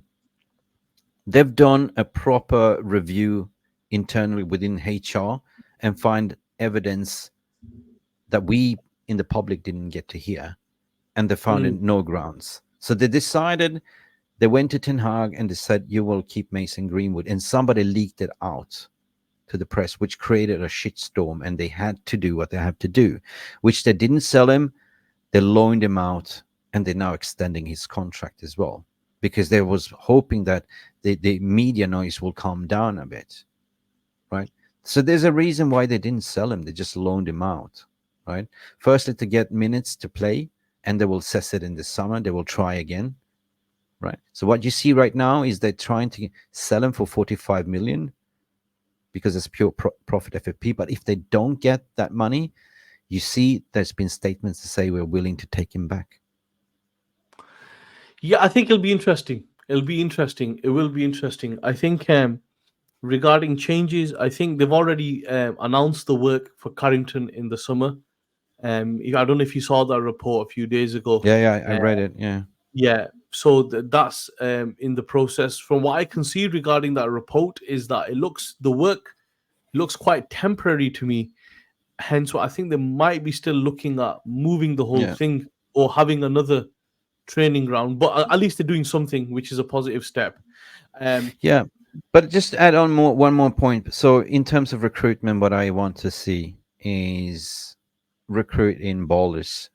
They've done a proper review internally within HR and find evidence that we in the public didn't get to hear, and they found Mm. in no grounds. So they decided, they went to Ten Hag and they said, you will keep Mason Greenwood. And somebody leaked it out to the press, which created a shitstorm. And they had to do what they have to do, which they didn't sell him. They loaned him out, and they're now extending his contract as well, because they was hoping that the media noise will calm down a bit, right? So there's a reason why they didn't sell him. They just loaned him out, right? Firstly, to get minutes to play, and they will assess it in the summer. They will try again, right? So what you see right now is they're trying to sell him for 45 million because it's pure profit FFP. But if they don't get that money, you see there's been statements to say we're willing to take him back. Yeah, I think it'll be interesting. It'll be interesting. It will be interesting. I think regarding changes, I think they've already announced the work for Carrington in the summer. I don't know if you saw that report a few days ago. Yeah, I read it. Yeah. Yeah, so that's in the process. From what I can see regarding that report, is that the work looks quite temporary to me. Hence, what I think they might be still looking at moving the whole Yeah. thing or having another training ground. But at least they're doing something, which is a positive step. Yeah. But just add on one more point. So in terms of recruitment, what I want to see is recruiting ballers,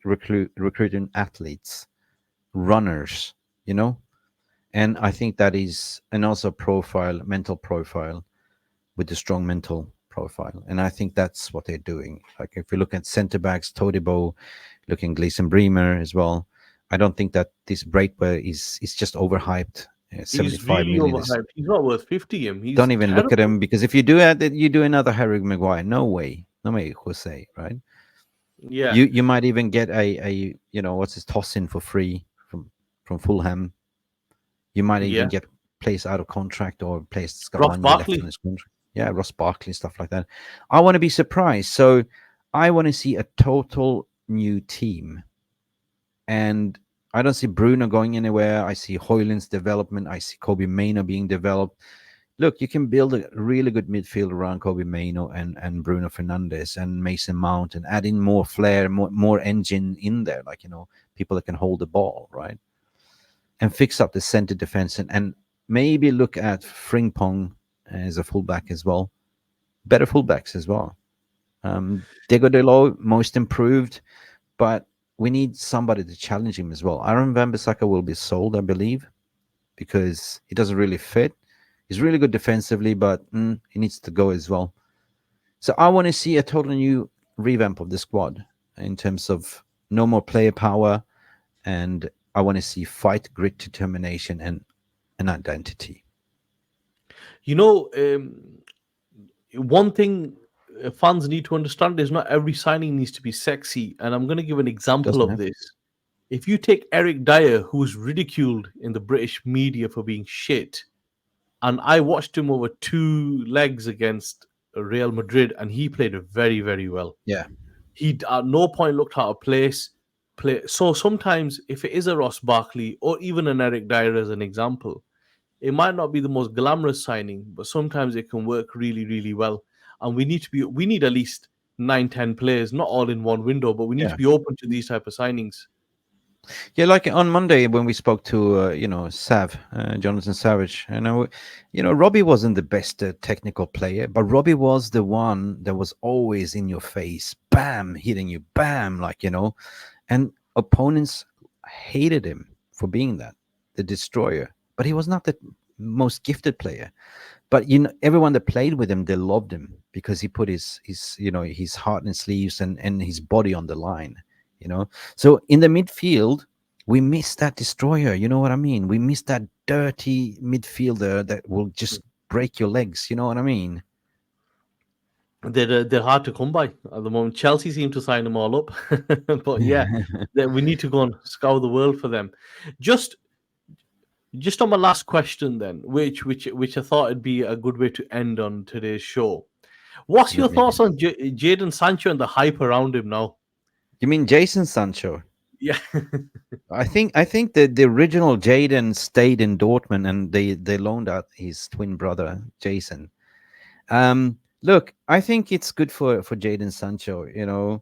recruiting athletes, runners, and I think that is, and also mental profile, with a strong mental profile. And I think that's what they're doing. Like if you look at centre backs, Todibo, looking Gleason Bremer as well, I don't think that this Braithwaite is just overhyped. He's 75 really million is. overhyped. He's not worth 50 him. He's Don't even look at terrible. him, because if you do it, you do another Harry Maguire. No way, no way, Jose. Right? Yeah, You might even get a what's his toss in for free from Fulham. You might even yeah. get players out of contract or players that's got Ross 1 year left on Barkley. his contract. Yeah, Ross Barkley, stuff like that. I want to be surprised. So I want to see a total new team. And I don't see Bruno going anywhere. I see Hojlund's development. I see Kobbie Mainoo being developed. Look, you can build a really good midfield around Kobbie Mainoo and Bruno Fernandes and Mason Mount, and add in more flair, more engine in there, like, people that can hold the ball, right? And fix up the center defense, and maybe look at Frimpong as a fullback as well. Better fullbacks as well. Diego Delo, most improved, but we need somebody to challenge him as well. Aaron Wan-Bissaka will be sold, I believe, because he doesn't really fit. He's really good defensively, but he needs to go as well. So I want to see a totally new revamp of the squad in terms of no more player power, and I want to see fight, grit, determination, and an identity. You know, one thing fans need to understand is not every signing needs to be sexy. And I'm going to give an example Doesn't of have. this. If you take Eric Dyer, who was ridiculed in the British media for being shit, and I watched him over 2 legs against Real Madrid, and he played very, very well. Yeah. He at no point looked out of place. So sometimes, if it is a Ross Barkley or even an Eric Dyer as an example, it might not be the most glamorous signing, but sometimes it can work really, really well. And we need at least 9, 10 players, not all in one window, but we need to Yeah. be open to these type of signings. Yeah, like on Monday when we spoke to Jonathan Savage, Robbie wasn't the best technical player, but Robbie was the one that was always in your face, bam, hitting you, bam, and opponents hated him for being that, the destroyer. But he was not the most gifted player. But everyone that played with him, they loved him because he put his heart and sleeves and his body on the line. So in the midfield, we miss that destroyer. You know what I mean? We miss that dirty midfielder that will just break your legs. You know what I mean? They're hard to come by at the moment. Chelsea seem to sign them all up, but yeah, we need to go and scour the world for them. Just on my last question, then, which I thought would be a good way to end on today's show. What's your Let me hear. thoughts on Jadon Sancho and the hype around him now? You mean Jason Sancho? Yeah, I think the original Jaden stayed in Dortmund, and they loaned out his twin brother Jason. Look, I think it's good for Jaden Sancho.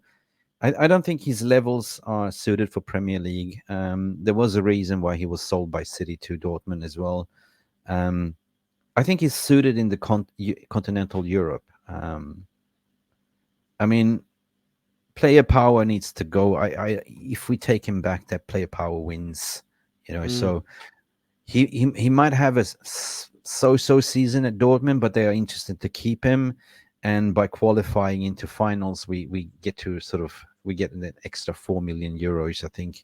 I don't think his levels are suited for Premier League. There was a reason why he was sold by City to Dortmund as well. I think he's suited in the continental Europe. I mean, player power needs to go. If we take him back, that player power wins. So he might have a so-so season at Dortmund, but they are interested to keep him. And by qualifying into finals, we get an extra 4 million euros, I think,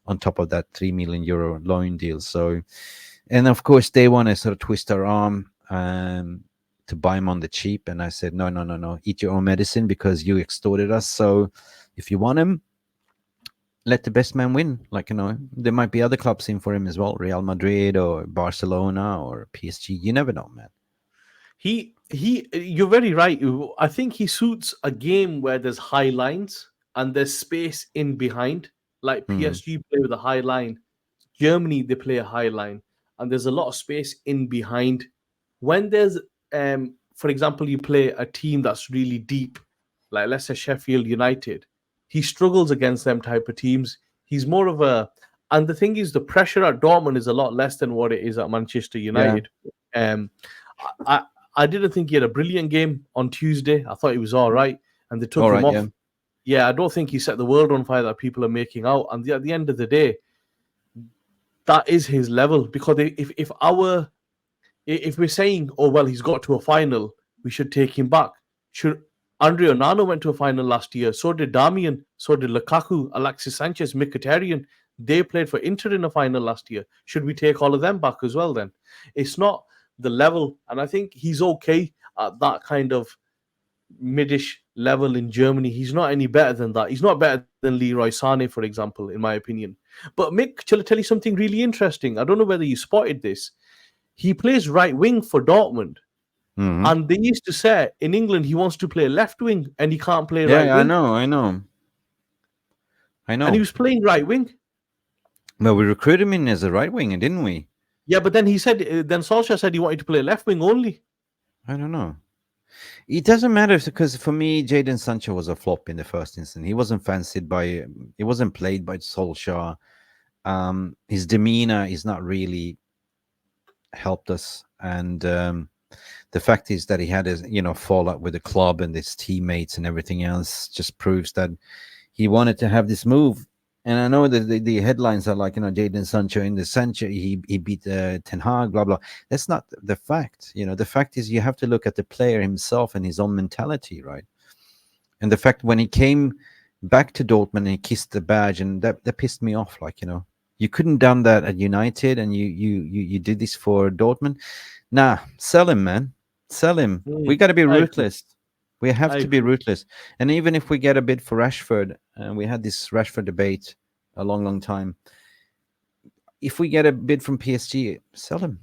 on top of that 3 million euro loan deal. So, and of course, they want to sort of twist our arm to buy him on the cheap. And I said, no, eat your own medicine because you extorted us. So if you want him, let the best man win. There might be other clubs in for him as well, Real Madrid or Barcelona or PSG. You never know, man. You're very right. I think he suits a game where there's high lines and there's space in behind. Like PSG play with a high line, Germany they play a high line, and there's a lot of space in behind. When there's, for example, you play a team that's really deep, like let's say Sheffield United, he struggles against them type of teams. He's more of a, and the thing is, the pressure at Dortmund is a lot less than what it is at Manchester Yeah. United. I, I didn't think he had a brilliant game on Tuesday. I thought he was all right, and they took All him right, off. yeah. Yeah, I don't think he set the world on fire that people are making out. And at the end of the day, that is his level. Because if we're saying, oh well, he's got to a final, we should take him back. Andre Onana went to a final last year. So did Damian. So did Lukaku, Alexis Sanchez, Mkhitaryan. They played for Inter in the final last year. Should we take all of them back as well then? It's not the level. And I think he's okay at that kind of midish level in Germany. He's not any better than that. He's not better than Leroy Sané, for example, in my opinion. But Mick, shall I tell you something really interesting? I don't know whether you spotted this. He plays right wing for Dortmund. Mhm. And they used to say in England he wants to play left wing and he can't play right Yeah, wing. I know. And he was playing right wing. Well, we recruited him in as a right winger, didn't we? Yeah, but then then Solskjaer said he wanted to play left wing only. I don't know. It doesn't matter because for me, Jadon Sancho was a flop in the first instance. He wasn't he wasn't played by Solskjaer. His demeanor is not really helped us. And the fact is that he had a fallout with the club and his teammates and everything else just proves that he wanted to have this move. And I know that the headlines are like, Jadon Sancho in the century, he beat Ten Hag, blah, blah. That's not the fact. The fact is you have to look at the player himself and his own mentality, right? And the fact when he came back to Dortmund and he kissed the badge, and that pissed me off. Like, you couldn't done that at United, and you did this for Dortmund. Nah, sell him, man. Sell him. We got to be ruthless. We have to be ruthless. And even if we get a bid for Rashford, and we had this Rashford debate a long, long time, if we get a bid from PSG, sell him,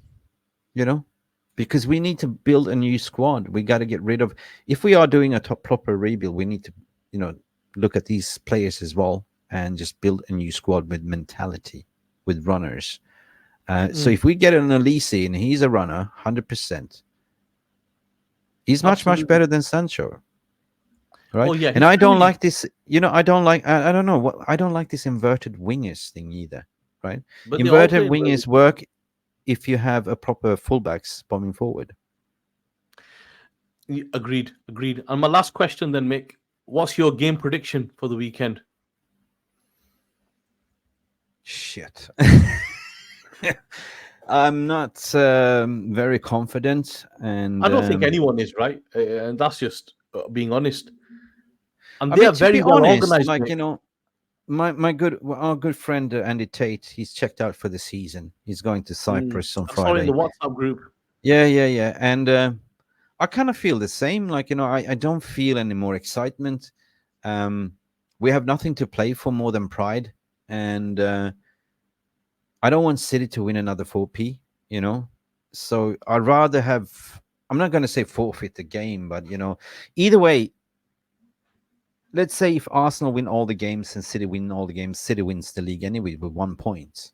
because we need to build a new squad. We got to get rid of, if we are doing a proper rebuild, we need to, look at these players as well and just build a new squad with mentality, with runners. So if we get an Elise and he's a runner, 100%, he's much better than Sancho, right? Oh, yeah, and I don't like this. I don't like. I don't know what. I don't like this inverted wingers thing either, right? But inverted wingers work if you have a proper fullbacks bombing forward. Agreed. And my last question then, Mick, what's your game prediction for the weekend? Shit. I'm not very confident, and I don't think anyone is, right? And that's just being honest. And I they mean, are very well organized. Like, our good friend Andy Tate, he's checked out for the season. He's going to Cyprus on Friday. I saw in the WhatsApp group. Yeah. And I kind of feel the same. Like, I don't feel any more excitement. We have nothing to play for more than pride. And I don't want City to win another 4p, So I'd rather have, I'm not going to say forfeit the game, but, either way, let's say if Arsenal win all the games and City win all the games, City wins the league anyway with 1 point,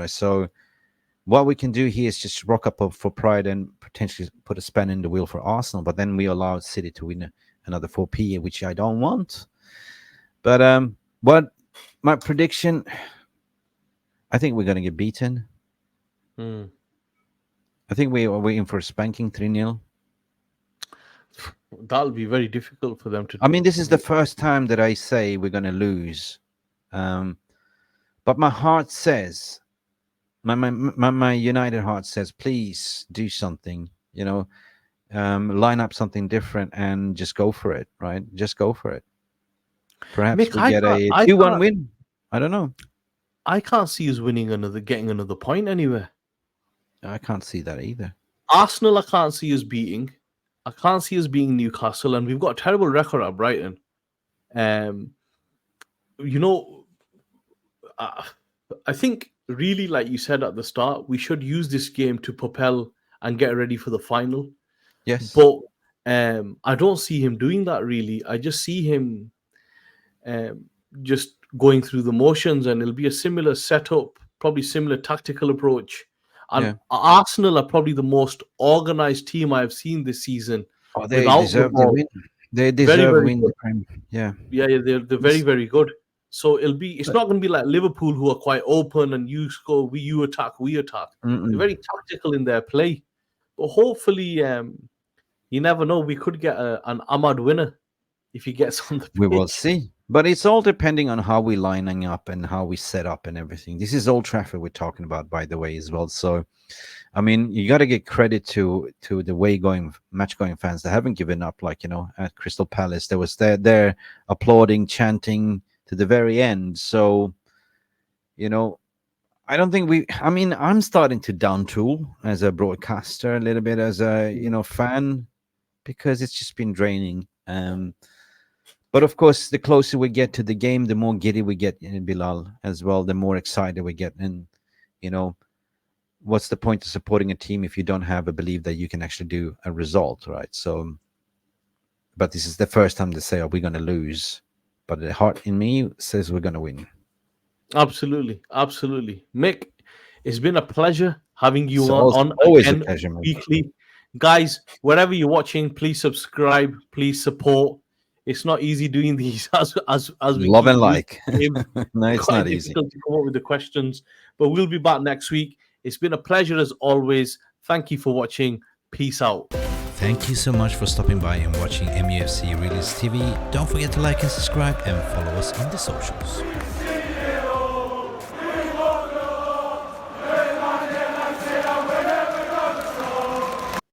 So what we can do here is just rock up for pride and potentially put a spanner in the wheel for Arsenal, but then we allow City to win another 4p, which I don't want. But what my prediction, I think we're going to get beaten. I think we're waiting for a spanking 3-0. That'll be very difficult for them to do. I mean, this is the first time that I say we're going to lose. But my heart says, my United heart says, please do something, line up something different and just go for it, right? Just go for it. Perhaps Mick, we get a 2-1 win. I don't know. I can't see us getting another point anywhere. I can't see that either. Arsenal, I can't see us beating. I can't see us beating Newcastle, and we've got a terrible record at Brighton. I think really, like you said at the start, we should use this game to propel and get ready for the final. Yes. But I don't see him doing that really. I just see him just going through the motions, and it'll be a similar setup, probably similar tactical approach. And Arsenal are probably the most organized team I've seen this season. Oh, they deserve the win. They deserve to win the Prem. Yeah. They're very, very good. So it's not going to be like Liverpool, who are quite open and you score, you attack, we attack. They're very tactical in their play. But hopefully, you never know. We could get an Ahmad winner if he gets on the pitch. We will see. But it's all depending on how we're lining up and how we set up and everything. This is Old Trafford we're talking about, by the way, as well. So, I mean, you got to give credit to the match-going fans that haven't given up. Like, at Crystal Palace, they're applauding, chanting to the very end. So, you know, I don't think I mean, I'm starting to down tool as a broadcaster, a little bit as a, fan, because it's just been draining. But of course, the closer we get to the game, the more giddy we get in Bilal as well, the more excited we get. And, what's the point of supporting a team if you don't have a belief that you can actually do a result, right? So, but this is the first time they say, "Are we going to lose?" But the heart in me says we're going to win. Absolutely, absolutely. Mick, it's been a pleasure having you It's on always a again pleasure, man. weekly. Guys, wherever you're watching, please subscribe, please support. It's not easy doing these as we Love keep and losing like. games. No, It's it's quite not easy. difficult to come up with the questions, but we'll be back next week. It's been a pleasure as always. Thank you for watching. Peace out. Thank you so much for stopping by and watching MUFC Realist TV. Don't forget to like and subscribe and follow us on the socials.